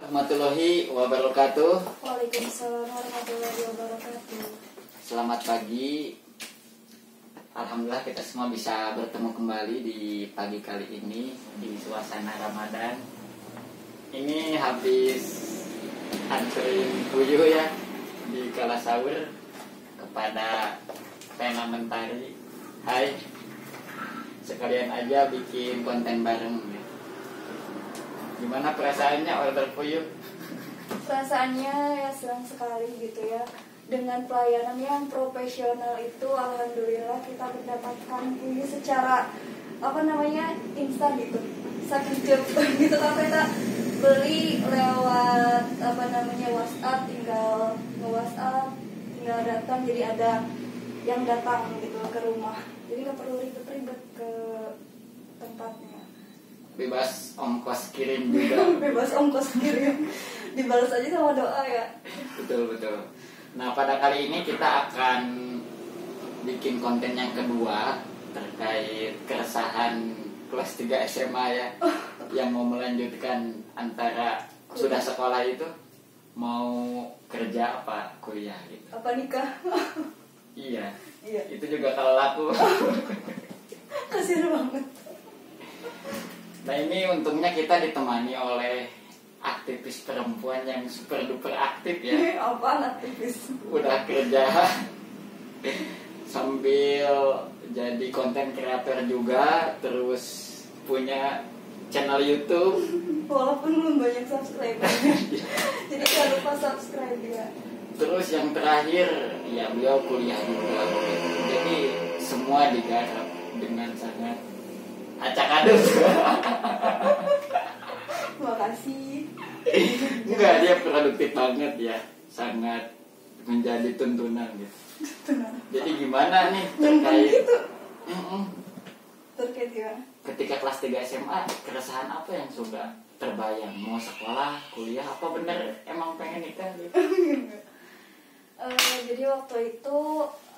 Warahmatullahi wabarakatuh. Waalaikumsalam warahmatullahi wabarakatuh. Selamat pagi. Alhamdulillah kita semua bisa bertemu kembali di pagi kali ini di suasana Ramadan. Ini habis anterin Puyu ya di kala sahur kepada Pena Mentari. Hai, sekalian aja bikin konten bareng. Gimana perasaannya order Puyu? Perasaannya ya senang sekali gitu ya. Dengan pelayanan yang profesional itu alhamdulillah kita mendapatkan ini secara instan gitu. Sekejap gitu kalau kita beli lewat WhatsApp, tinggal nge-WhatsApp, tinggal datang, jadi ada yang datang gitu ke rumah. Jadi nggak perlu ribet-ribet ke tempatnya. Bebas ongkos kirim juga. Bebas ongkos kirim, dibalas aja sama doa ya. Betul. Nah, pada kali ini kita akan bikin konten yang kedua terkait keresahan kelas 3 SMA ya, yang mau melanjutkan antara sudah sekolah itu mau kerja apa kuliah gitu. Apa nikah? Iya. Iya. Itu juga kalau laku. Kasian banget. Nah, ini untungnya kita ditemani oleh aktivis perempuan yang super duper aktif ya. Apaan aktivis? Udah kerja sambil jadi konten kreator juga, terus punya channel YouTube. Walaupun belum banyak subscribernya. Jadi jangan lupa subscribe ya. Terus yang terakhir ya beliau kuliah juga. Jadi semua digarap dengan sangat acak adus. Makasih. Enggak, dia produktif banget ya, sangat menjadi tuntunan gitu. Jadi gimana nih terkait gitu. Mm-mm. Terkait gimana? Ketika kelas 3 SMA, keresahan apa yang sudah terbayang? Mau sekolah, kuliah, apa bener emang pengen nikah gitu? Jadi waktu itu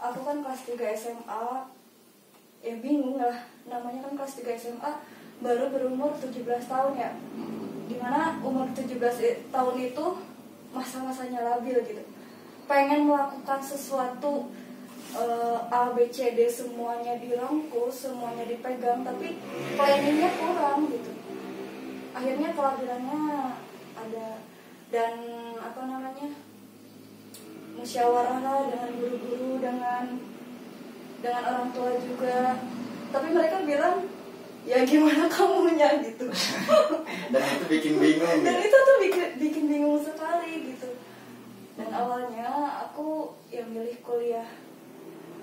aku kan kelas 3 SMA, ya bingung lah, namanya kan kelas 3 SMA baru berumur 17 tahun ya. Dimana umur 17 tahun itu masa-masanya labil gitu. Pengen melakukan sesuatu, A, B, C, D semuanya dirangkul, semuanya dipegang, tapi planningnya kurang gitu. Akhirnya kelabilannya ada, dan musyawarah lah dengan guru-guru, dengan orang tua juga. Tapi mereka bilang, ya gimana kamunya gitu. Dan itu bikin bingung. Dan itu tuh bikin bingung sekali gitu. Dan awalnya aku yang milih kuliah.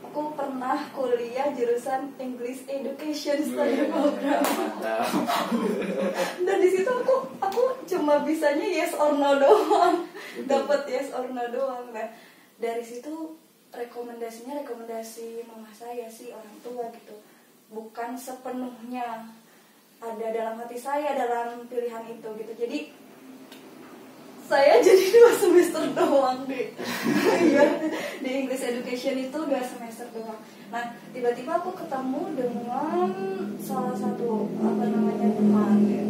Aku pernah kuliah jurusan English Education Study Program. Dan di situ aku cuma bisanya yes or no doang. Dapat yes or no doang. Nah, dari situ rekomendasi mama saya sih, orang tua gitu. Bukan sepenuhnya ada dalam hati saya dalam pilihan itu gitu. Jadi saya jadi 2 semester doang deh. Iya, di English Education itu 2 semester doang. Nah, tiba-tiba aku ketemu dengan salah satu teman ya.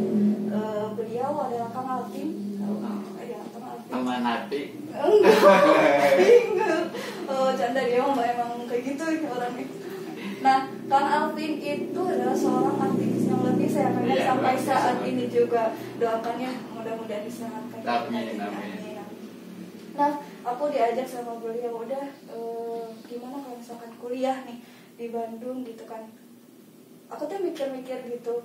Beliau adalah Kang Alvin. Kang Alvin. Teman hati. Enggak. Canda dia emang kayak gitu orangnya. Nah, Kang Alvin itu adalah seorang aktivis yang lebih saya kenal sampai saat ini juga. Doakannya mudah-mudahan diselamatkan. Amin. Nah, aku diajak sama beliau, udah gimana kalau misalkan kuliah nih di Bandung gitu kan. Aku tuh mikir-mikir gitu.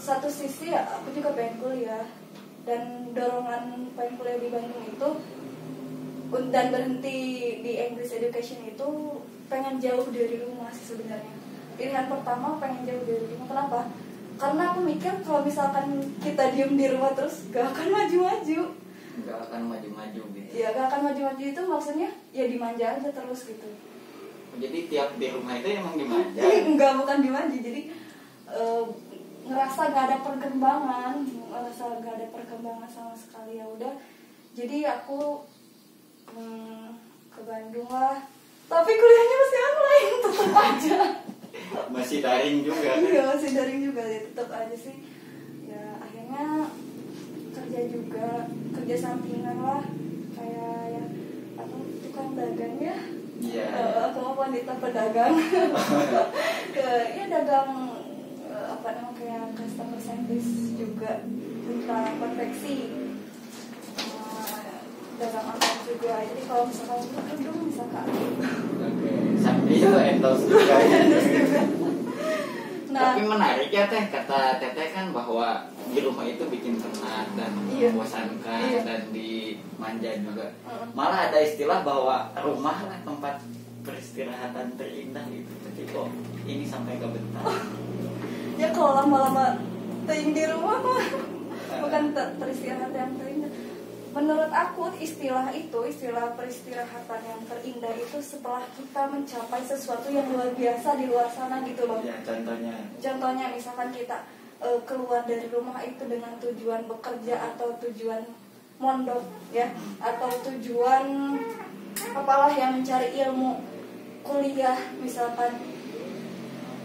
Satu sisi ya aku juga pengen kuliah, dan dorongan pengen kuliah di Bandung itu dan berhenti di English Education itu pengen jauh dari rumah sih sebenarnya. Pilihan pertama pengen jauh dari rumah. Kenapa? Karena aku mikir kalau misalkan kita diem di rumah terus gak akan maju-maju. Gak akan maju-maju gitu. Ya gak akan maju-maju itu maksudnya ya dimanja aja terus gitu. Jadi tiap di rumah itu emang dimanja? Enggak, bukan dimanja. Jadi ngerasa gak ada perkembangan, sama sekali. Ya udah. Jadi aku ke Bandung lah. Tapi kuliahnya masih online, tetap aja. Masih daring juga kan? Iya, masih daring juga, ya tetap aja sih. Ya akhirnya kerja juga, kerja sampingan lah, kayak ya apa tukang dagang ya. Iya. Aku mau wanita pedagang. Ya dagang apa namanya kayak customer service juga tentang konveksi. Dagang online juga. Jadi kalau misalkan itu kerudung misalkan. Oke, sambil itu endorse juga. Nah, tapi menarik ya Teh, kata Teteh kan bahwa di rumah itu bikin penat dan membosankan dan dimanja juga. Malah ada istilah bahwa rumah lah tempat peristirahatan terindah gitu. Tapi kok ini sampai ke betah. Ya kalau lama-lama teing di rumah mah bukan peristirahatan yang terindah. Menurut aku istilah peristirahatan yang terindah itu setelah kita mencapai sesuatu yang luar biasa di luar sana gitu loh. Ya, Contohnya misalkan kita keluar dari rumah itu dengan tujuan bekerja atau tujuan mondok ya, atau tujuan apalah yang mencari ilmu, kuliah misalkan.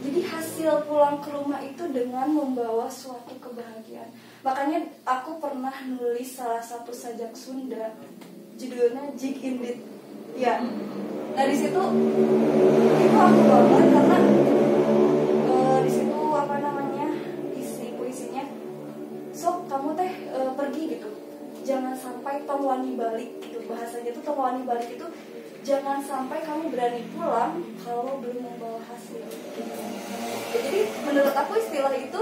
Jadi hasil pulang ke rumah itu dengan membawa suatu kebahagiaan. Makanya aku pernah nulis salah satu sajak Sunda, judulnya Jig Indit. Ya. Nah di situ itu aku banget karena di situ apa namanya isi puisinya, sok kamu teh pergi gitu, jangan sampai tong wani balik gitu, bahasanya tuh tong wani balik itu jangan sampai kamu berani pulang kalau belum membawa hasil. Jadi menurut aku istilah itu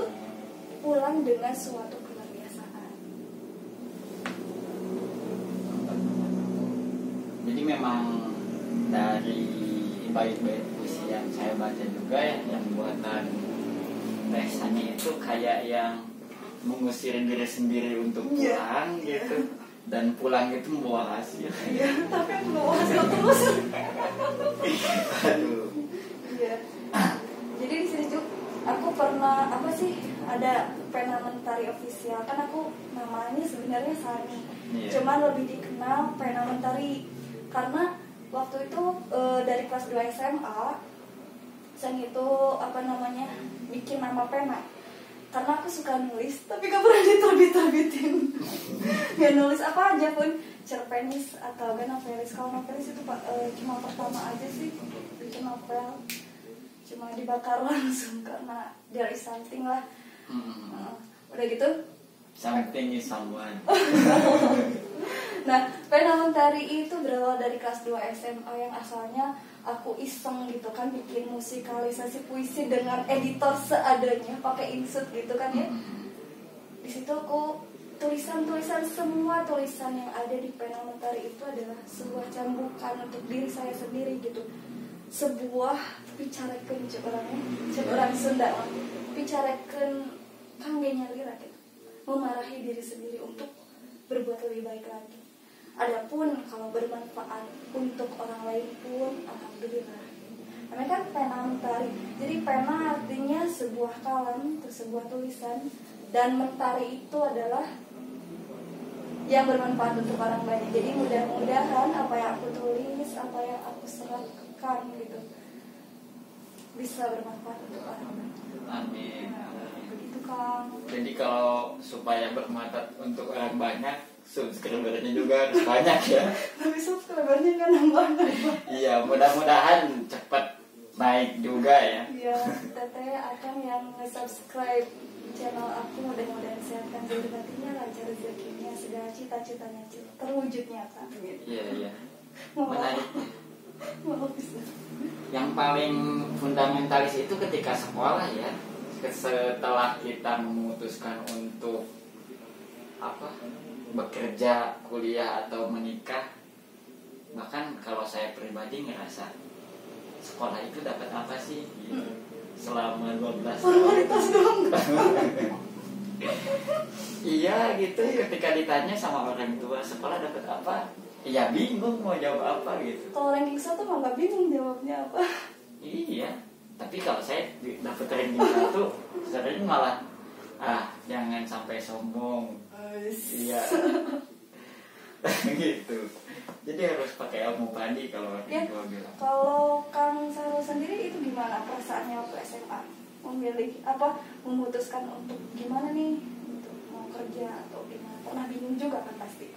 pulang dengan suatu kebiasaan. Jadi memang dari bait-bait puisi yang saya baca juga ya, yang buatan Teh Sani itu kayak yang mengusir diri sendiri untuk pulang gitu. Dan pulang itu membawa hasil. Iya, tapi aku membawa hasil terus. Aduh. Iya. Jadi di sini juga aku pernah ada pena mentari official, kan aku namanya sebenarnya Sani. Cuman lebih dikenal pena mentari karena waktu itu dari kelas 2 SMA Sani itu bikin nama pena. Karena aku suka nulis, tapi gak pernah diterbit-terbitin. Ya nulis apa aja pun, cerpenis atau novelis. Kalau novelis itu cuma pertama aja sih bikin novel, cuma dibakar langsung karena there is something lah. Udah gitu Something is someone. Nah, pena mentari itu berawal dari kelas 2 SMA yang asalnya aku iseng gitu kan bikin musikalisasi puisi dengan editor seadanya, pakai insert gitu kan ya. Di situ aku tulisan semua tulisan yang ada di pena mentari itu adalah sebuah cambukan untuk diri saya sendiri gitu. Sebuah picarekeun cek orang Sunda, picarekeun kangge nyalira gitu. Memarahi diri sendiri untuk berbuat lebih baik lagi. Adapun kalau bermanfaat untuk orang lain pun alhamdulillah. Namanya kan pena mentari. Jadi pena artinya sebuah kalam, sebuah tulisan, dan mentari itu adalah yang bermanfaat untuk orang banyak. Jadi mudah-mudahan apa yang aku tulis, apa yang aku serahkan gitu bisa bermanfaat untuk orang banyak. Amin. Begitu Kang. Jadi kalau supaya bermanfaat untuk orang banyak, subscribernya juga harus banyak ya. Tapi subscribernya kan nambah. Iya, mudah-mudahan cepat naik juga ya. Iya, Teteh akan yang nge-subscribe channel aku, mudah-mudahan sehat kan jadi batinnya, lancar rezekinya, segala cita-citanya terwujud nyata. Iya. Menarik. Maaf bisa. Yang paling fundamentalis itu ketika sekolah ya. Setelah kita memutuskan untuk bekerja, kuliah atau menikah, bahkan kalau saya pribadi ngerasa sekolah itu dapat apa sih gitu. Selama 12 tahun formalitas dong. Iya gitu, ketika ditanya sama orang tua sekolah dapat apa, ya bingung mau jawab apa gitu. Kalau ranking 1 mah gak bingung jawabnya apa. Iya, tapi kalau saya dapat ranking 1 sering malah jangan sampai sombong. Iya. Gitu. Jadi harus pakai ilmu padi kalau orang tua bilang. Kalau Kang Sarul sendiri itu gimana perasaannya waktu SMA? Memutuskan untuk gimana nih? Gitu. Mau kerja atau gimana? Pernah bingung juga kan pasti.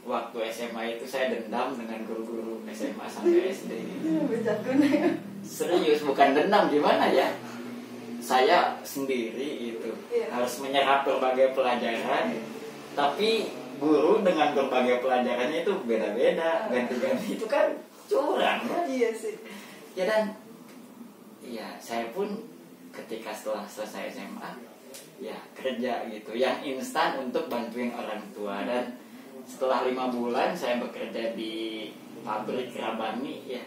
Waktu SMA itu saya dendam dengan guru-guru SMA sampai SD. Bejakun ya. Serius, bukan dendam, gimana ya? Saya sendiri itu harus menyerap berbagai pelajaran, tapi guru dengan berbagai pelajarannya itu beda-beda, ganti-ganti, itu kan curang ya? Iya sih. Ya, dan ya saya pun ketika setelah selesai SMA ya kerja gitu, yang instan untuk bantuin orang tua. Dan setelah 5 bulan saya bekerja di pabrik Rabani, ya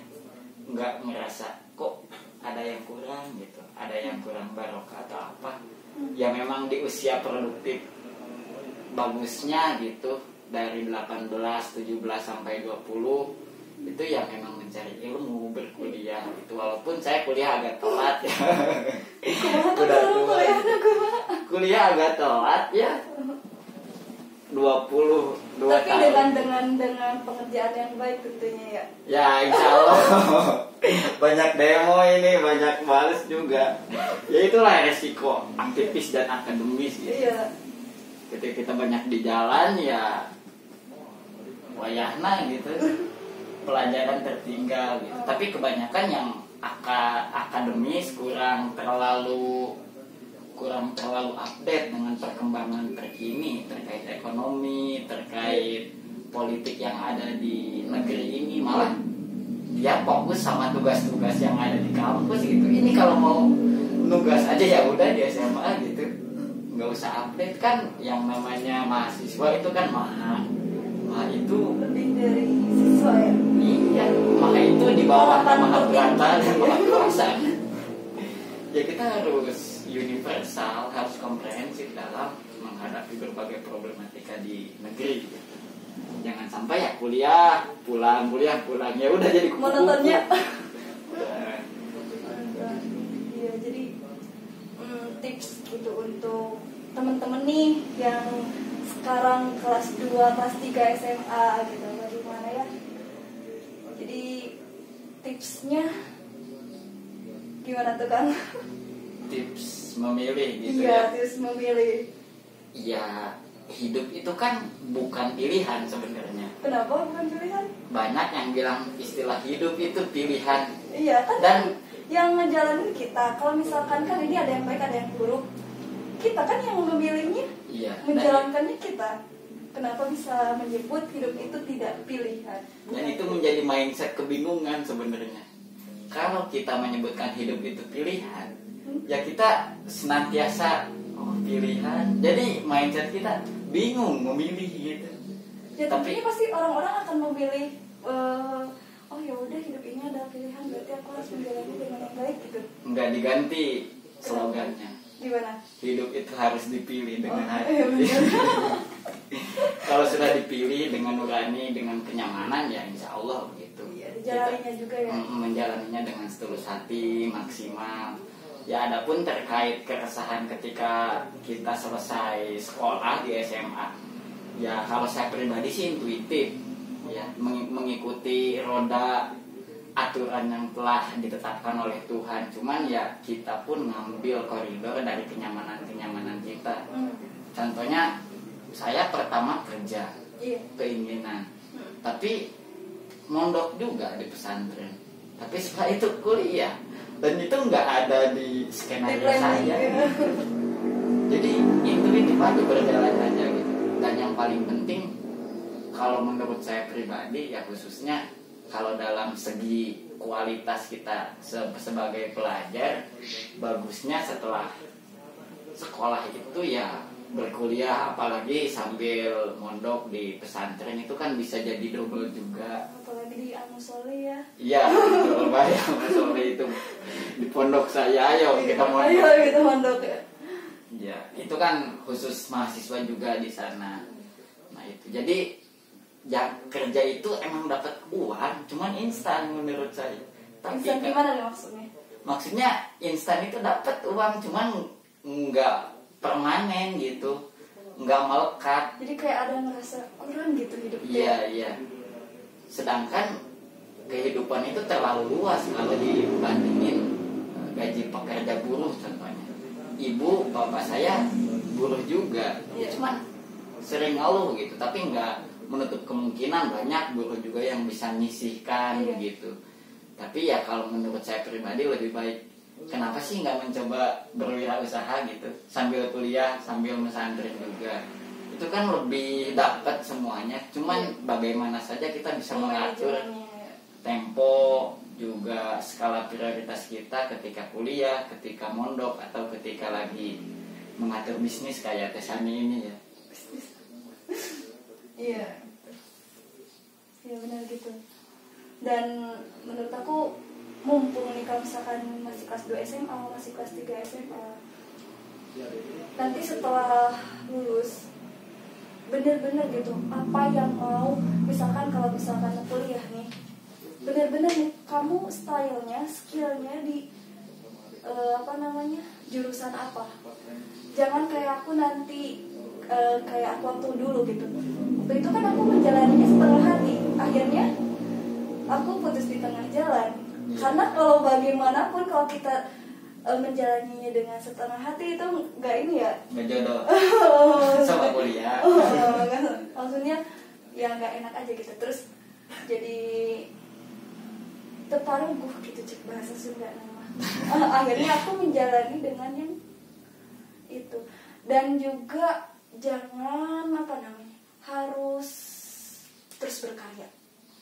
nggak ngerasa kok ada yang kurang gitu, ada yang kurang barokah atau apa. Ya memang di usia produktif bagusnya gitu, dari 18, 17 sampai 20 itu ya memang mencari ilmu, berkuliah gitu. Walaupun saya kuliah agak telat ya. Udah tua ya. Kuliah agak telat ya. 22 Tapi tahun. dengan pengerjaan yang baik tentunya ya. Ya insya Allah. Banyak demo ini, banyak balas juga. Ya itulah resiko aktivis dan akademis gitu. Iya. Ketika kita banyak di jalan ya wayahna gitu, pelajaran tertinggal gitu. Tapi kebanyakan yang akademis kurang terlalu update dengan perkembangan terkini terkait ekonomi, terkait politik yang ada di negeri ini. Malah dia fokus sama tugas-tugas yang ada di kampus gitu. Ini kalau mau nugas aja ya udah di SMA gitu, nggak usah update. Kan yang namanya mahasiswa itu kan maha itu Lebih dari siswa ya. iya, maha itu di bawah maha berata dan maha kuasa. Ya kita harus universal, harus komprehensif dalam menghadapi berbagai problematika di negeri gitu. Jangan sampai ya kuliah pulang ya udah jadi kupu-kupu. Monotonnya. Iya, jadi tips gitu untuk teman-teman nih yang sekarang kelas 2, kelas 3 SMA gitu, bagaimana ya? Jadi tipsnya gimana tuh Kang? Tips memilih gitu Iya, ya. tips memilih. Ya hidup itu kan bukan pilihan sebenarnya. Kenapa bukan pilihan? Banyak yang bilang istilah hidup itu pilihan. Iya kan, Dan yang ngejalanin kita. Kalau misalkan kan ini ada yang baik, ada yang buruk, kita kan yang memilihnya, iya, menjalankannya kita. Kenapa bisa menyebut hidup itu tidak pilihan? dan itu menjadi mindset kebingungan sebenarnya. Kalau kita menyebutkan hidup itu pilihan, ya kita senantiasa pilihan. Jadi mindset kita bingung memilih gitu. Ya Tapi tentunya pasti orang-orang akan memilih. Oh ya udah, hidup ini ada pilihan, berarti aku harus menjalani dengan yang baik gitu. nggak diganti slogannya. Gimana? Hidup itu harus dipilih dengan hati. Iya benar. Kalau sudah dipilih dengan nurani, dengan kenyamanan, ya insya Allah begitu. Iya, dijalaninya juga ya. Menjalaninya dengan setulus hati, maksimal. Ya adapun terkait keresahan ketika kita selesai sekolah di SMA, ya kalau saya pribadi sih intuitif, ya mengikuti roda aturan yang telah ditetapkan oleh Tuhan. Cuman ya kita pun ngambil koridor dari kenyamanan kita. Contohnya saya pertama kerja, Iya. keinginan, tapi mondok juga di pesantren. Tapi setelah itu kuliah, dan itu nggak ada di skenario saya. Jadi intuitif aja, berjalan aja gitu. Dan yang paling penting, kalau menurut saya pribadi ya khususnya kalau dalam segi kualitas kita sebagai pelajar, bagusnya setelah sekolah itu ya berkuliah, apalagi sambil mondok di pesantren itu kan bisa jadi double juga. Apalagi di Al-Musoleh ya. Iya, double bayar soalnya itu di pondok saya, ayo kita mondok. Ayo kita mondok ya. Ya, itu kan khusus mahasiswa juga di sana. Nah itu, jadi ya kerja itu emang dapat uang, cuman instan menurut saya. Tapi Instan gimana nih maksudnya? Maksudnya instan itu dapat uang, cuman nggak permanen gitu, nggak melekat. Jadi kayak ada ngerasa kurang gitu hidupnya. Iya iya. Sedangkan kehidupan itu terlalu luas kalau dibandingin gaji pekerja buruh contohnya. Ibu bapak saya buruh juga. Ya cuman sering ngeluh gitu, tapi nggak menutup kemungkinan banyak buruh juga yang bisa nyisihkan gitu. Tapi ya kalau menurut saya pribadi lebih baik kenapa sih nggak mencoba berwirausaha gitu sambil kuliah sambil mesantren juga. Itu kan lebih dapat semuanya. Cuman bagaimana saja kita bisa mengatur tempo juga skala prioritas kita ketika kuliah, ketika mondok atau ketika lagi mengatur bisnis kayak Tesani ini ya. Iya. Iya benar gitu. Dan menurut aku mumpung nih kalau misalkan masih kelas 2 SMA, masih kelas 3 SMA, nanti setelah lulus bener-bener gitu apa yang mau, misalkan kalau misalkan kuliah nih bener-bener nih kamu stylenya, skillnya di jurusan apa. Jangan kayak aku nanti kayak aku waktu dulu gitu. Waktu itu kan aku menjalaninya setengah hati, akhirnya aku putus di tengah jalan. Karena kalau bagaimanapun kalau kita menjalaninya dengan setengah hati itu nggak ini ya, nggak jodoh sama kuliah. Maksudnya ya nggak enak aja gitu. Terus jadi terparuh gitu cek bahasa Sunda nama. Akhirnya aku menjalani dengan yang itu. Dan juga jangan harus terus berkarya.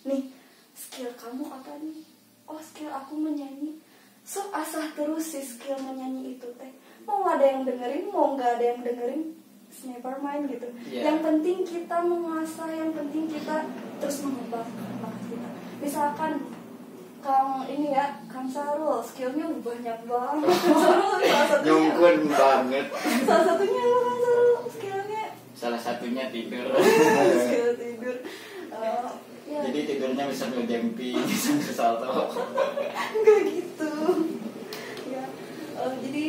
Nih skill kamu apa nih? Oh skill aku menyanyi. So asah terus si skill menyanyi itu teh. Mau ada yang dengerin, mau nggak ada yang dengerin, never mind gitu. Yang penting kita mengasah, yang penting kita terus mengembangkan bakat kita. Misalkan Kang ini ya, Kang Sarul, skillnya banyak banget. Salah satunya nyungkun banget. Salah satunya Kang Sarul, skillnya. Salah satunya tidur. Skill tidur. Ya. Jadi tidurnya bisa nge-jumping, bisa nge-salto. Enggak gitu. Ya, jadi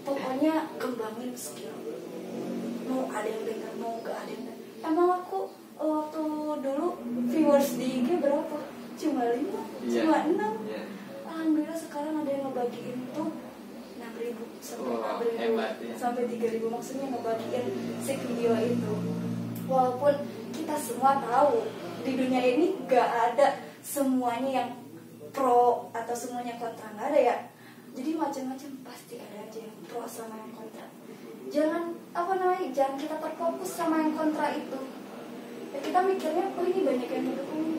pokoknya kembangin skill. Mau ada yang dengar, mau nggak ada yang dengar. Emang aku waktu dulu viewers di IG berapa? Cuma 5, cuma 6. Alhamdulillah sekarang ada yang ngebagiin tuh 6.000 sampai 6.000 ya. sampai 3.000, maksudnya ngebagiin si video itu. Walaupun kita semua tahu di dunia ini gak ada semuanya yang pro atau semuanya kontra, gak ada ya. Jadi macam-macam pasti ada aja yang pro sama yang kontra. Jangan jangan kita terfokus sama yang kontra itu. Ya kita mikirnya oh ini banyak yang mendukung,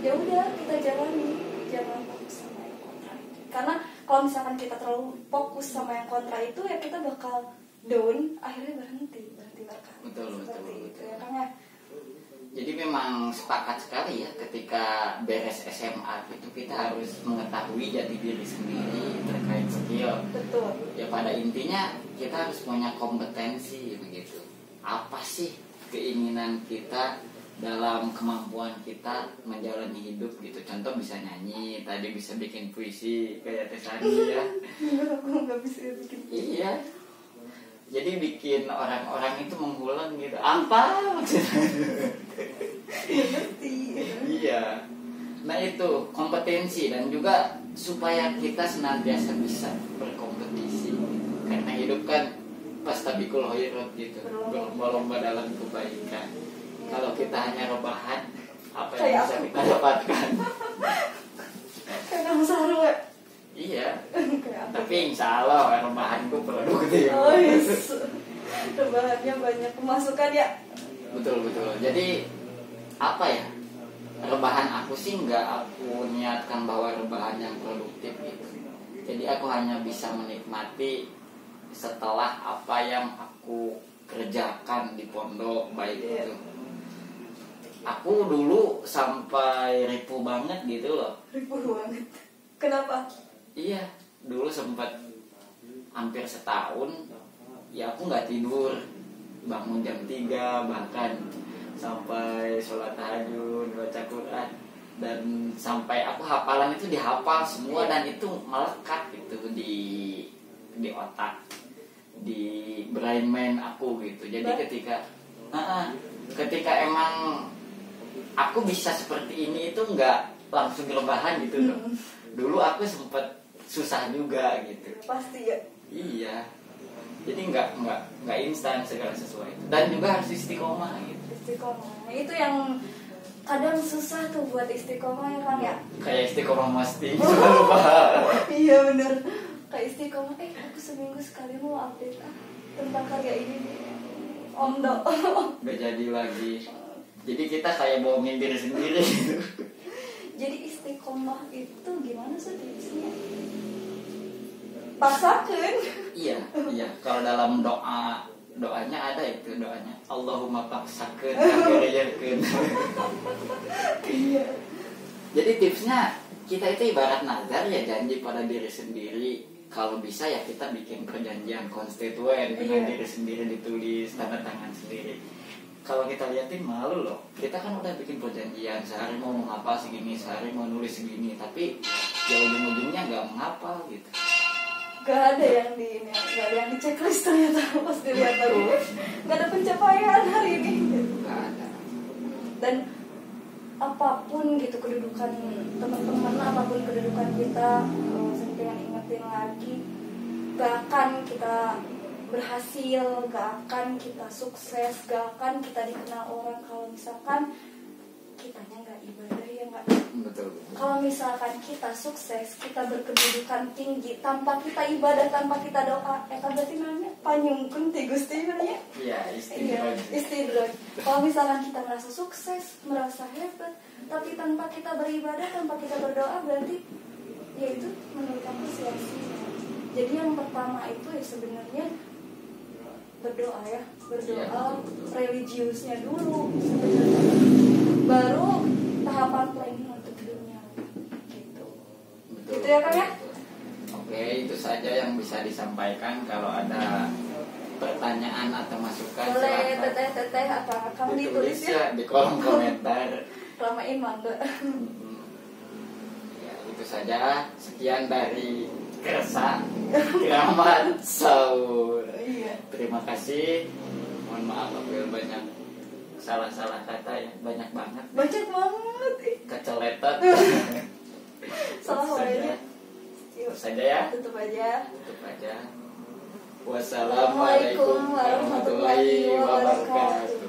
ya udah kita jalani, jangan fokus sama yang kontra itu. Karena kalau misalkan kita terlalu fokus sama yang kontra itu ya kita bakal down, akhirnya berhenti berkarya. Betul. Itu ya Kang ya. Jadi memang sepakat sekali ya ketika beres SMA itu kita harus mengetahui jati diri sendiri terkait skill. Betul. Ya pada intinya kita harus punya kompetensi begitu. Apa sih keinginan kita dalam kemampuan kita menjalani hidup gitu. Contoh bisa nyanyi, tadi bisa bikin puisi kayak Tesani ya. Aku nggak bisa bikin puisi. Iya. Jadi bikin orang-orang itu menggulang gitu. Apa maksudnya? Iya. Nah itu kompetensi dan juga supaya kita senantiasa bisa berkompetisi. Karena hidup kan pastabikul khairat gitu. Berlomba dalam kebaikan. Kalau kita hanya rebahan, apa yang bisa kita dapatkan? Kayak Sarul ya. Iya. Tapi insya Allah rebahanku produktif. Oh yes. Rebahannya banyak pemasukan ya. Betul. Jadi apa ya? Rebahan aku sih nggak aku niatkan bahwa rebahan yang produktif gitu. Jadi aku hanya bisa menikmati setelah apa yang aku kerjakan di pondok baik itu. Aku dulu sampai ripuh banget gitu loh. Ripuh banget. Kenapa? Iya, dulu sempat hampir setahun ya aku nggak tidur, bangun jam 3 bahkan sampai sholat tahajud, baca Quran, dan sampai aku hafalan itu dihafal semua dan itu melekat gitu di otak, di brain mind aku gitu. Jadi ketika emang aku bisa seperti ini itu nggak langsung rebahan gitu loh. Dulu aku sempat susah juga gitu. Pasti ya. Iya. Jadi nggak instan segala sesuatu. Dan juga harus istiqomah gitu. Istiqomah itu yang kadang susah tuh buat istiqomah ya kan ya. Kayak istiqomah mesti lupa. Iya bener, kayak istiqomah aku seminggu sekali mau update tentang karya ini nih. Omdo Gak jadi lagi. Jadi kita kayak bohongin diri sendiri gitu. Jadi istiqomah itu gimana sih tipsnya? Paksakan. Iya. Kalau dalam doanya ada itu doanya. Allahumma paksakan akhiryakan. Iya. Jadi tipsnya kita itu ibarat nazar ya, janji pada diri sendiri. Kalau bisa ya kita bikin perjanjian konstituen dengan diri sendiri, ditulis tanda tangan sendiri. Kalau kita liatin malu loh. Kita kan udah bikin perjanjian sehari mau menghafal segini, sehari mau nulis segini, tapi ya ujung-ujungnya nggak menghafal gitu. Gak ada yang gak ada yang di checklist ternyata pas dilihat lagi. Gak ada pencapaian hari ini. Nggak ada. Dan apapun gitu kedudukan teman-teman, apapun kedudukan kita, saya pengen ingetin lagi, gak akan kita berhasil, gak akan kita sukses, gak akan kita dikenal orang kalau misalkan kitanya gak ibadah ya gak. Betul. Kalau misalkan kita sukses, kita berkedudukan tinggi tanpa kita ibadah, tanpa kita doa, berarti namanya panyungkun ti Gusti ya. Iya, istidroj. Kalau misalkan kita merasa sukses, merasa hebat, tapi tanpa kita beribadah, tanpa kita berdoa, berarti ya itu menurut aku sia-sia. Jadi yang pertama itu ya sebenarnya berdoa ya, religiusnya dulu sebenarnya. Baru tahapan planning untuk dunia gitu. Betul. Gitu ya kan ya? Oke, itu saja yang bisa disampaikan. Kalau ada pertanyaan atau masukan Boleh silakan teteh apa kamu ditulis ya di kolom komentar. Ramain mangga. Ya, itu saja. Sekian dari Kersa Keramat Sahur. Iya. Terima kasih. Mohon maaf apabila banyak salah-salah kata ya, banyak banget. Banyak banget. Keceletot. Salah orangnya. Itu saja ya. Tutup aja. Wassalamualaikum warahmatullahi wabarakatuh.